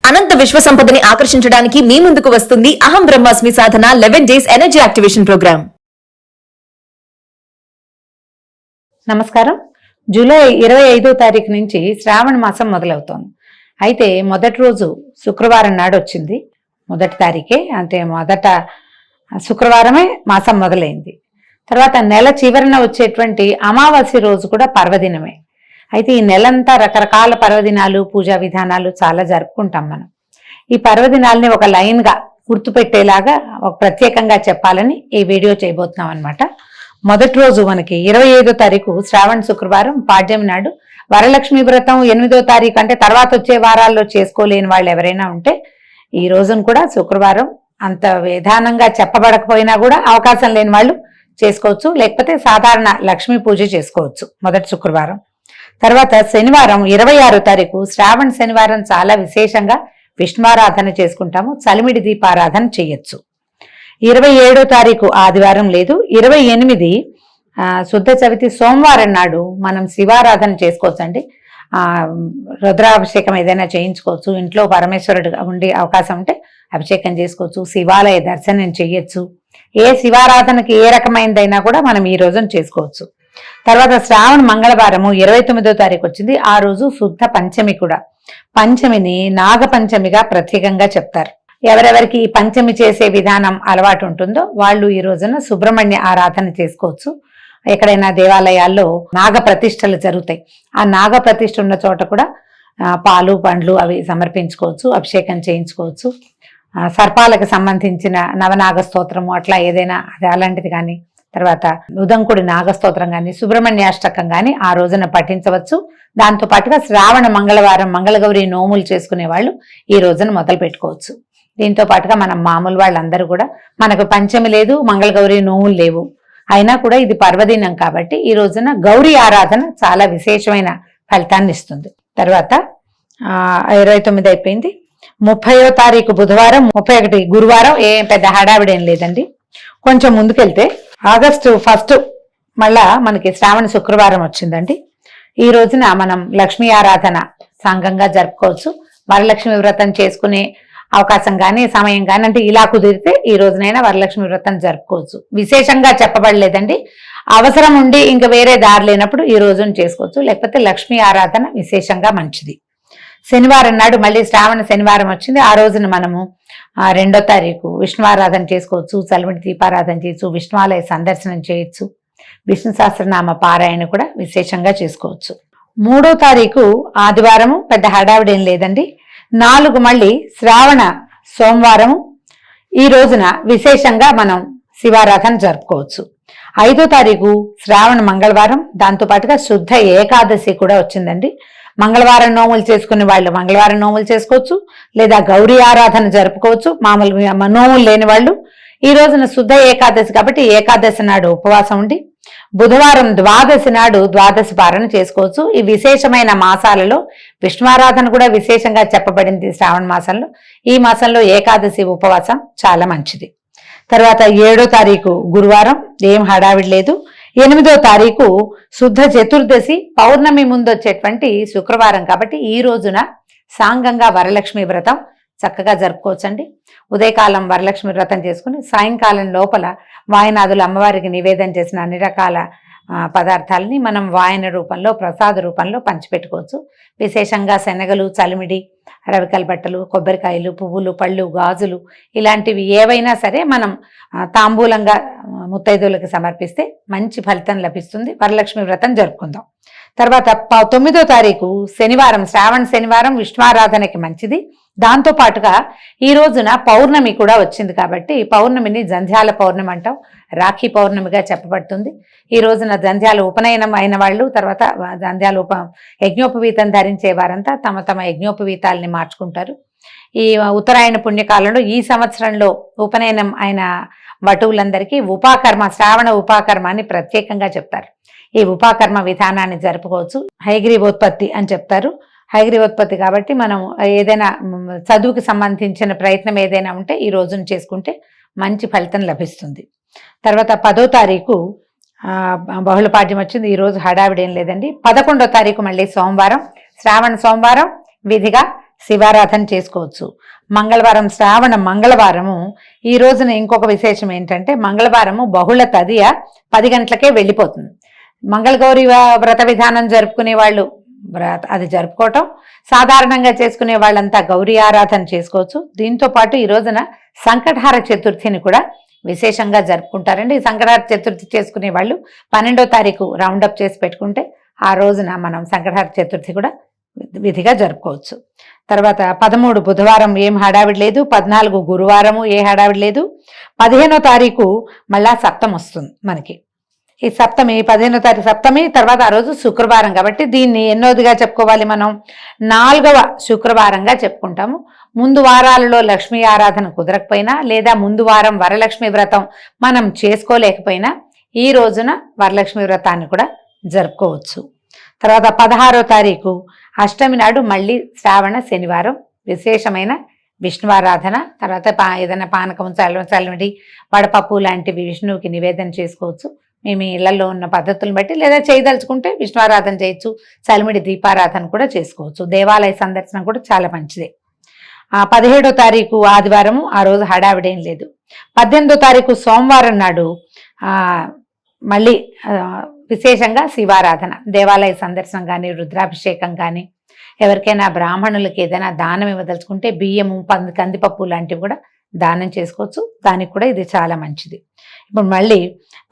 అనంత విశ్వ సంపదని ఆకర్షించడానికి మీ ముందుకు వస్తుంది అహం బ్రహ్మాస్మి సాధన 11 డేస్ ఎనర్జీ యాక్టివేషన్ ప్రోగ్రామ్. నమస్కారం. జూలై 25వ తారీఖు నుంచి శ్రావణ మాసం మొదలవుతోంది. అయితే మొదటి రోజు శుక్రవారం నాడు వచ్చింది. మొదటి తారీఖే, అంటే మొదట శుక్రవారమే మాసం మొదలైంది. తర్వాత నెల చివరన వచ్చేటువంటి అమావాస్య రోజు కూడా పర్వదినమే. అయితే ఈ నెలంతా రకరకాల పర్వదినాలు, పూజా విధానాలు చాలా జరుపుకుంటాం మనం. ఈ పర్వదినాల్ని ఒక లైన్గా గుర్తుపెట్టేలాగా ఒక ప్రత్యేకంగా చెప్పాలని ఈ వీడియో చేయబోతున్నాం అనమాట. మొదటి రోజు మనకి 25వ తారీఖు శ్రావణ శుక్రవారం పాడ్యమి నాడు వరలక్ష్మి వ్రతం 8వ తారీఖు, అంటే తర్వాత వచ్చే వారాల్లో చేసుకోలేని వాళ్ళు ఎవరైనా ఉంటే ఈ రోజును కూడా శుక్రవారం అంత విధానంగా చెప్పబడకపోయినా కూడా అవకాశం లేని వాళ్ళు చేసుకోవచ్చు. లేకపోతే సాధారణ లక్ష్మీ పూజ చేసుకోవచ్చు మొదటి శుక్రవారం. తర్వాత శనివారం 26వ తారీఖు శ్రావణ శనివారం చాలా విశేషంగా విష్ణువారాధన చేసుకుంటాము. చలిమిడి దీపారాధన చేయొచ్చు. 27వ తారీఖు ఆదివారం లేదు. 28 శుద్ధ చవితి సోమవారం నాడు మనం శివారాధన చేసుకోవచ్చు అండి. రుద్రాభిషేకం ఏదైనా చేయించుకోవచ్చు. ఇంట్లో పరమేశ్వరుడు ఉండే అవకాశం ఉంటే అభిషేకం చేసుకోవచ్చు. శివాలయ దర్శనం చేయొచ్చు. ఏ శివారాధనకి ఏ రకమైనదైనా కూడా మనం ఈ రోజున చేసుకోవచ్చు. తర్వాత శ్రావణ మంగళవారము 29వ తారీఖు వచ్చింది. ఆ రోజు శుద్ధ పంచమి కూడా. పంచమిని నాగపంచమిగా ప్రత్యేకంగా చెప్తారు. ఎవరెవరికి ఈ పంచమి చేసే విధానం అలవాటు ఉంటుందో వాళ్ళు ఈ రోజున సుబ్రహ్మణ్య ఆరాధన చేసుకోవచ్చు. ఎక్కడైనా దేవాలయాల్లో నాగ ప్రతిష్టలు జరుగుతాయి. ఆ నాగ ప్రతిష్ఠ ఉన్న చోట కూడా పాలు పండ్లు అవి సమర్పించుకోవచ్చు, అభిషేకం చేయించుకోవచ్చు. సర్పాలకు సంబంధించిన నవనాగ స్తోత్రము అట్లా ఏదైనా అలాంటిది కానీ, తర్వాత ఉదంకుడి నాగస్తోత్రం కానీ, సుబ్రహ్మణ్యాష్టకం కానీ ఆ రోజున పఠించవచ్చు. దాంతో పాటుగా శ్రావణ మంగళవారం మంగళగౌరి నోములు చేసుకునే వాళ్ళు ఈ రోజున మొదలు పెట్టుకోవచ్చు. దీంతో పాటుగా మనం మామూలు వాళ్ళందరూ కూడా, మనకు పంచమి లేదు, మంగళగౌరి నోములు లేవు, అయినా కూడా ఇది పర్వదినం కాబట్టి ఈ రోజున గౌరీ ఆరాధన చాలా విశేషమైన ఫలితాన్ని ఇస్తుంది. తర్వాత 29 అయిపోయింది. 30వ తారీఖు బుధవారం, 31 గురువారం. ఏం పెద్ద హడావిడేం లేదండి. కొంచెం ముందుకెళ్తే ఆగస్టు 1 మళ్ళా మనకి శ్రావణ శుక్రవారం వచ్చిందండి. ఈ రోజున మనం లక్ష్మీ ఆరాధన సంఘంగా జరుపుకోవచ్చు. వరలక్ష్మి వ్రతం చేసుకునే అవకాశం కానీ సమయం కానీ, అంటే ఇలా కుదిరితే ఈ రోజునైనా వరలక్ష్మి వ్రతం జరుపుకోవచ్చు. విశేషంగా చెప్పబడలేదండి. అవసరం ఉండి ఇంకా వేరే దారి లేనప్పుడు ఈ రోజున చేసుకోవచ్చు. లేకపోతే లక్ష్మీ ఆరాధన విశేషంగా మంచిది. శనివారం నాడు మళ్ళీ శ్రావణ శనివారం వచ్చింది. ఆ రోజున మనము 2వ తారీఖు విష్ణువారాధన చేసుకోవచ్చు, చలిమిడి దీపారాధన చేయొచ్చు, విష్ణువాలయ సందర్శనం చేయొచ్చు, విష్ణు సహస్రనామ పారాయణ కూడా విశేషంగా చేసుకోవచ్చు. 3వ తారీఖు ఆదివారము, పెద్ద హడావిడేం లేదండి. 4 మళ్ళీ శ్రావణ సోమవారము. ఈ రోజున విశేషంగా మనం శివారాధన జరుపుకోవచ్చు. 5వ తారీఖు శ్రావణ మంగళవారం. దాంతోపాటుగా శుద్ధ ఏకాదశి కూడా వచ్చిందండి. మంగళవారం నోములు చేసుకునే వాళ్ళు మంగళవారం నోములు చేసుకోవచ్చు, లేదా గౌరీ ఆరాధన జరుపుకోవచ్చు. మామూలు నోములు లేని వాళ్ళు ఈ రోజున శుద్ధ ఏకాదశి కాబట్టి ఏకాదశి నాడు ఉపవాసం ఉండి బుధవారం ద్వాదశి నాడు ద్వాదశి పారణ చేసుకోవచ్చు. ఈ విశేషమైన మాసాలలో విష్ణువారాధన కూడా విశేషంగా చెప్పబడింది శ్రావణ మాసంలో. ఈ మాసంలో ఏకాదశి ఉపవాసం చాలా మంచిది. తర్వాత 7వ తారీఖు గురువారం, ఏం హడావిడి లేదు. 8వ తారీఖు శుద్ధ చతుర్దశి పౌర్ణమి ముందు వచ్చేటువంటి శుక్రవారం కాబట్టి ఈ రోజున సాంగంగా వరలక్ష్మి వ్రతం చక్కగా జరుపుకోవచ్చండి. ఉదయకాలం వరలక్ష్మి వ్రతం చేసుకుని సాయంకాలం లోపల వాయనాదులు అమ్మవారికి నివేదన చేసిన అన్ని రకాల పదార్థాలని మనం వాయన రూపంలో, ప్రసాద రూపంలో పంచిపెట్టుకోవచ్చు. విశేషంగా శనగలు, చలిమిడి, రవికల బట్టలు, కొబ్బరికాయలు, పువ్వులు, పళ్ళు, గాజులు ఇలాంటివి ఏవైనా సరే మనం తాంబూలంగా ముత్తైదువులకు సమర్పిస్తే మంచి ఫలితం లభిస్తుంది. వరలక్ష్మి వ్రతం జరుపుకుందాం. తర్వాత 9వ తారీఖు శనివారం, శ్రావణ శనివారం విష్ణువారాధనకి మంచిది. దాంతో పాటుగా ఈ రోజున పౌర్ణమి కూడా వచ్చింది కాబట్టి పౌర్ణమిని జంధ్యాల పౌర్ణమి అంటాం, రాఖీ పౌర్ణమిగా చెప్పబడుతుంది. ఈ రోజున జంధ్యాల ఉపనయనం అయిన వాళ్ళు, తర్వాత జంధ్యాల యజ్ఞోపవీతం ధరించే వారంతా తమ తమ యజ్ఞోపవీతాలని మార్చుకుంటారు. ఈ ఉత్తరాయణ పుణ్యకాలంలో ఈ సంవత్సరంలో ఉపనయనం అయిన వటువులందరికీ ఉపాకర్మ, శ్రావణ ఉపాకర్మ అని ప్రత్యేకంగా చెప్తారు. ఈ ఉపాకర్మ విధానాన్ని జరుపుకోవచ్చు. హయగ్రీవోత్పత్తి అని చెప్తారు. హయగ్రీవోత్పత్తి కాబట్టి మనం ఏదైనా చదువుకి సంబంధించిన ప్రయత్నం ఏదైనా ఉంటే ఈ రోజున చేసుకుంటే మంచి ఫలితం లభిస్తుంది. తర్వాత 10వ తారీఖు బహుళపాడ్యం వచ్చింది. ఈ రోజు హడావిడేం లేదండి. 11వ తారీఖు మళ్ళీ సోమవారం, శ్రావణ సోమవారం విధిగా శివారాధన చేసుకోవచ్చు. మంగళవారం శ్రావణ మంగళవారము ఈ రోజున ఇంకొక విశేషం ఏంటంటే మంగళవారము బహుళ తదియ 10 గంటలకే వెళ్ళిపోతుంది. మంగళగౌరి వ్రత విధానం జరుపుకునే వాళ్ళు అది జరుపుకోవటం, సాధారణంగా చేసుకునే వాళ్ళంతా గౌరీ ఆరాధన చేసుకోవచ్చు. దీంతో పాటు ఈ రోజున సంకటహార చతుర్థిని కూడా విశేషంగా జరుపుకుంటారండి. ఈ సంకటహార చతుర్థి చేసుకునే వాళ్ళు 12వ తారీఖు రౌండప్ చేసి పెట్టుకుంటే ఆ రోజున మనం సంకటహార చతుర్థి కూడా విధిగా జరుపుకోవచ్చు. తర్వాత 13 బుధవారం ఏం హడావిడి లేదు, 14 గురువారము ఏ హడావిడి లేదు, 15వ తారీఖు మళ్ళా సప్తమి వస్తుంది మనకి. ఈ సప్తమి 15వ తారీఖు సప్తమి, తర్వాత ఆ రోజు శుక్రవారం కాబట్టి దీన్ని ఎన్నోదిగా చెప్పుకోవాలి, మనం 4వ శుక్రవారంగా చెప్పుకుంటాము. ముందు వారాలలో లక్ష్మీ ఆరాధన కుదరకపోయినా లేదా ముందు వారం వరలక్ష్మి వ్రతం మనం చేసుకోలేకపోయినా ఈ రోజున వరలక్ష్మి వ్రతాన్ని కూడా జరుపుకోవచ్చు. తర్వాత 16వ తారీఖు అష్టమి నాడు మళ్ళీ శ్రావణ శనివారం విశేషమైన విష్ణువారాధన. తర్వాత ఏదైనా పానకం, చల్లమిడి, వడపప్పు లాంటివి విష్ణువుకి నివేదన చేసుకోవచ్చు. మేము ఇళ్లలో ఉన్న పద్ధతులను బట్టి, లేదా చేయదలుచుకుంటే విష్ణువారాధన చేయొచ్చు, చలిమిడి దీపారాధన కూడా చేసుకోవచ్చు. దేవాలయ సందర్శన కూడా చాలా మంచిదే. 17వ తారీఖు ఆదివారము, ఆ రోజు హడావిడేం లేదు. 18వ తారీఖు సోమవారం నాడు మళ్ళీ విశేషంగా శివారాధన, దేవాలయ సందర్శనం కానీ, రుద్రాభిషేకం కానీ, ఎవరికైనా బ్రాహ్మణులకి ఏదైనా దానం ఇవ్వదలుచుకుంటే బియ్యము, కందిపప్పు లాంటివి కూడా దానం చేసుకోవచ్చు. దానికి కూడా ఇది చాలా మంచిది. ఇప్పుడు మళ్ళీ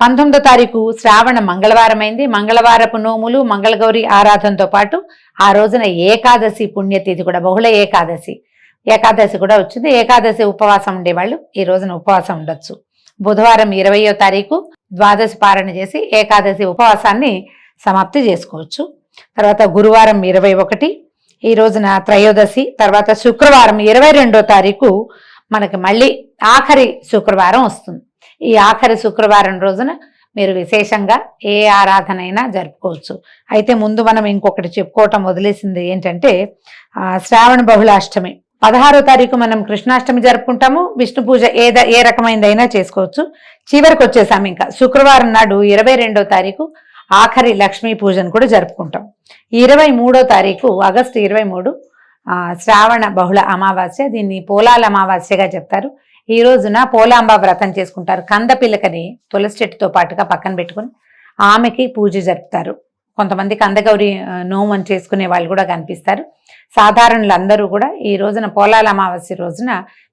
19వ తారీఖు శ్రావణ మంగళవారం అయింది. మంగళవారపు నోములు, మంగళగౌరి ఆరాధనతో పాటు ఆ రోజున ఏకాదశి పుణ్యతిథి కూడా, బహుళ ఏకాదశి కూడా వచ్చింది. ఏకాదశి ఉపవాసం ఉండేవాళ్ళు ఈ రోజున ఉపవాసం ఉండొచ్చు. బుధవారం 20వ తారీఖు ద్వాదశి పారణ చేసి ఏకాదశి ఉపవాసాన్ని సమాప్తి చేసుకోవచ్చు. తర్వాత గురువారం 21, ఈ రోజున త్రయోదశి. తర్వాత శుక్రవారం 22వ తారీఖు మనకి మళ్ళీ ఆఖరి శుక్రవారం వస్తుంది. ఈ ఆఖరి శుక్రవారం రోజున మీరు విశేషంగా ఏ ఆరాధన అయినా జరుపుకోవచ్చు. అయితే ముందు మనం ఇంకొకటి చెప్పుకోవటం వదిలేసింది ఏంటంటే శ్రావణ బహుళాష్టమి 16వ తారీఖు మనం కృష్ణాష్టమి జరుపుకుంటాము. విష్ణు పూజ ఏ రకమైనదైనా చేసుకోవచ్చు. చివరికి వచ్చేసాము ఇంకా శుక్రవారం నాడు 22వ తారీఖు ఆఖరి లక్ష్మీ పూజను కూడా జరుపుకుంటాం. 23వ తారీఖు ఆగస్టు 23 శ్రావణ బహుళ అమావాస్య, దీన్ని పోలాల అమావాస్యగా చెప్తారు. ఈ రోజున పోలాంబ వ్రతం చేసుకుంటారు. కందపిల్లకని తులసి చెట్టుతో పాటుగా పక్కన పెట్టుకుని ఆమెకి పూజ జరుపుతారు. కొంతమంది కందగౌరి నోమని చేసుకునే వాళ్ళు కూడా కనిపిస్తారు. సాధారణులందరూ కూడా ఈ రోజున పోలాల అమావాస్య రోజున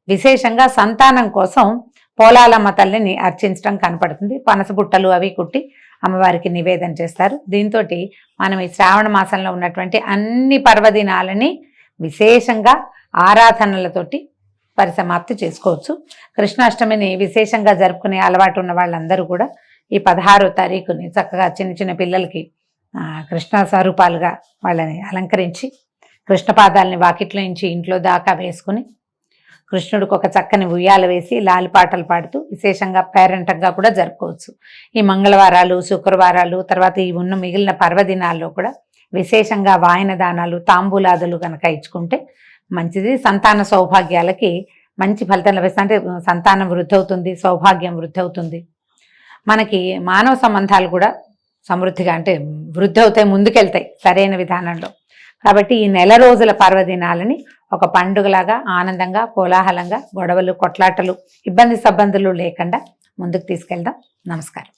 విశేషంగా సంతానం కోసం పోలాలమ్మ తల్లిని అర్చించడం కనపడుతుంది. పనసబుట్టలు అవి కుట్టి అమ్మవారికి నివేదన చేస్తారు. దీంతో మనం ఈ శ్రావణ మాసంలో ఉన్నటువంటి అన్ని పర్వదినాలని విశేషంగా ఆరాధనలతోటి పరిసమాప్తి చేసుకోవచ్చు. కృష్ణాష్టమిని విశేషంగా జరుపుకునే అలవాటు ఉన్న వాళ్ళందరూ కూడా ఈ 16వ తారీఖుని చక్కగా చిన్న చిన్న పిల్లలకి కృష్ణ స్వరూపాలుగా వాళ్ళని అలంకరించి కృష్ణపాదాలని వాకిట్లో నుంచి ఇంట్లో దాకా వేసుకుని కృష్ణుడికి ఒక చక్కని ఉయ్యాల వేసి లాలిపాటలు పాడుతూ విశేషంగా పేరంటంగా కూడా జరుపుకోవచ్చు. ఈ మంగళవారాలు, శుక్రవారాలు, తర్వాత ఈ ఉన్న మిగిలిన పర్వదినాల్లో కూడా విశేషంగా వాయన దానాలు, తాంబూలాదులు కనుక ఇచ్చుకుంటే మంచిది. సంతాన సౌభాగ్యాలకి మంచి ఫలితం లభిస్తుంది. అంటే సంతానం వృద్ధి అవుతుంది, సౌభాగ్యం వృద్ధి అవుతుంది. మనకి మానవ సంబంధాలు కూడా సమృద్ధిగా అంటే వృద్ధి అవుతాయి, ముందుకెళ్తాయి సరైన విధానంలో. కాబట్టి ఈ నెల రోజుల పర్వదినాలని ఒక పండుగలాగా ఆనందంగా, కోలాహలంగా, గొడవలు, కొట్లాటలు, ఇబ్బందులు లేకుండా ముందుకు తీసుకెళ్దాం. నమస్కారం.